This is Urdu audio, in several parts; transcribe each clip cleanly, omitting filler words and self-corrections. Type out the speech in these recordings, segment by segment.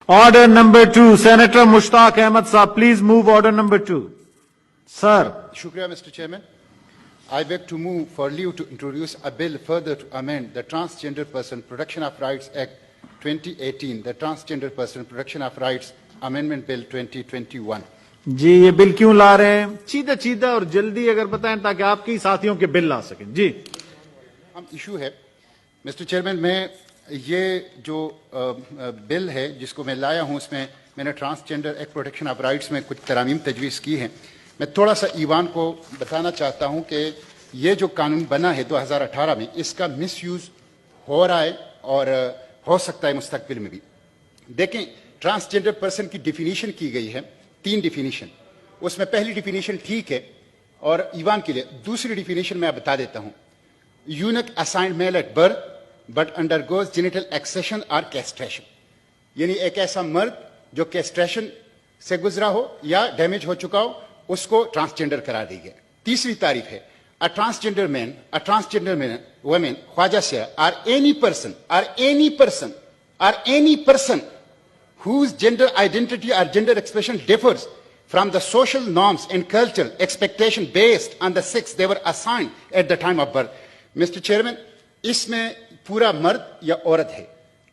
Order number 2, Senator Mushtaq Ahmed Saab, please move order number 2. Sir. Shukriya, Mr. Chairman. I beg to move for leave to introduce a bill further to amend the Transgender Person Protection of Rights Act 2018, the Transgender Person Protection of Rights Amendment Bill 2021. جی یہ بل کیوں لا رہے ہیں؟ چیدہ اور جلدی اگر بتائیں تاکہ آپ کی ساتھیوں کے بل لا سکیں. جی ہم ایشو ہے مسٹر چیئرمین، میں یہ جو بل ہے جس کو میں لایا ہوں، اس میں نے transgender act protection of rights میں کچھ ترامیم تجویز کی ہیں. میں تھوڑا سا ایوان کو بتانا چاہتا ہوں کہ یہ جو قانون بنا ہے 2018 میں، اس کا مس یوز ہو رہا ہے اور ہو سکتا ہے مستقبل میں بھی. دیکھیں، ٹرانسجینڈر پرسن کی ڈیفینیشن کی گئی ہے، 3 ڈیفینیشن. اس میں پہلی ڈیفینیشن ٹھیک ہے اور ایوان کے لیے. دوسری ڈیفینیشن میں بتا دیتا ہوں: unique assigned male at birth but under genital excision اور کیسٹریشن، یعنی ایک ایسا مرد جو کیسٹریشن سے گزرا ہو یا ڈیمیج ہو چکا ہو، اس کو ٹرانسجینڈر قرار دی گیا. تیسری تعریف ہے: a transgender man, women, خواجہ سے or any person whose gender identity or gender expression differs from the social norms and cultural expectation based on the sex they were assigned at the time of birth. Mr. Chairman, اس میں پورا مرد یا عورت ہے،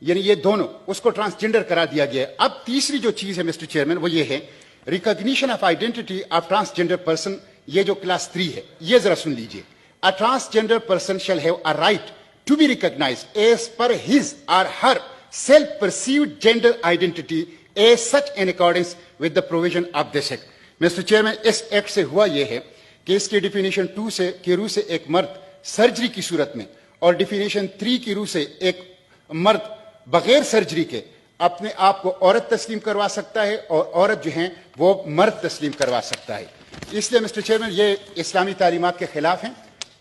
یعنی یہ دونوں، اس کو ٹرانسجینڈر قرار دیا گیا ہے. اب تیسری جو چیز ہے مسٹر چیئرمین وہ یہ ہے: recognition of identity of transgender person. یہ جو کلاس 3 ہے، یہ ذرا سن لیجئے. A transgender person shall have a right to be recognized as per his or her self-perceived gender identity as such in accordance with the provision of this act. Mr. Chairman, اس ایکٹ سے ہوا یہ ہے کہ اس کی ڈیفینیشن 2 سے کی روح سے ایک مرد سرجری کی صورت میں، اور ڈیفینیشن 3 کی روح سے ایک مرد بغیر سرجری کے اپنے آپ کو عورت تسلیم کروا سکتا ہے، اور عورت جو ہیں وہ مرد تسلیم کروا سکتا ہے. اس لیے مسٹر چیئرمین یہ اسلامی تعلیمات کے خلاف ہیں،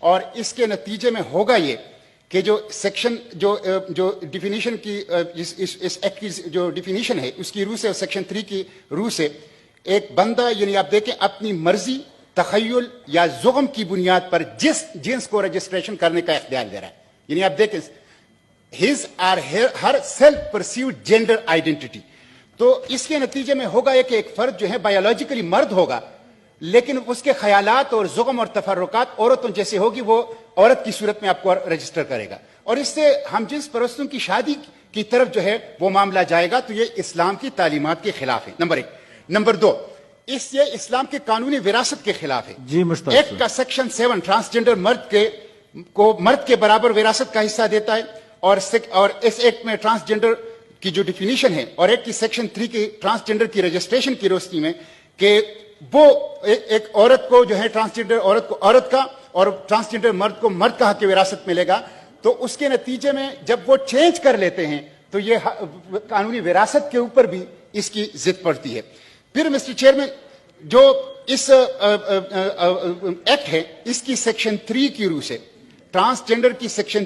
اور اس کے نتیجے میں ہوگا یہ کہ جو سیکشن جو ڈیفینیشن کی اس ایکٹ کی جو ڈیفینیشن ہے اس کی روح سے اور سیکشن 3 کی روح سے ایک بندہ، یعنی آپ دیکھیں، اپنی مرضی، تخیل یا زغم کی بنیاد پر جس جنس کو رجسٹریشن کرنے کا اختیار دے رہا ہے. یعنی آپ دیکھیں his or her self perceived gender identity. تو اس کے نتیجے میں ہوگا یہ کہ ایک فرد جو ہے بایولوجیکلی مرد ہوگا، لیکن اس کے خیالات اور زغم اور تفرقات عورتوں جیسے ہوگی، وہ عورت کی صورت میں آپ کو رجسٹر کرے گا، اور اس سے ہم جنس پرستوں کی شادی کی طرف جو ہے وہ معاملہ جائے گا. تو یہ اسلام کی تعلیمات کے خلاف ہے، نمبر 1. نمبر 2، یہ اسلام کے قانونی وراثت کے خلاف ہے. جی مشتاق ایکٹ کا سیکشن 7 ٹرانسجینڈر مرد کے برابر وراثت کا حصہ دیتا ہے، اور اس ایکٹ میں ٹرانسجینڈر کی جو ڈیفینیشن ہے، اور ایک کی سیکشن 3 کی ٹرانسجینڈر کی رجسٹریشن کی روشنی میں، کہ وہ ایک عورت کو جو ہے ٹرانسجینڈر عورت کو عورت کا اور ٹرانسجینڈر مرد کو مرد کا حق وراثت ملے گا. تو اس کے نتیجے میں جب وہ چینج کر لیتے ہیں تو یہ قانونی وراثت کے اوپر بھی اس کی ضد پڑتی ہے. پھر مسٹر چیئرمین، جو اس ایکٹ ہے، اس کی سیکشن 3 کی روح سے ٹرانسجینڈر کی سیکشن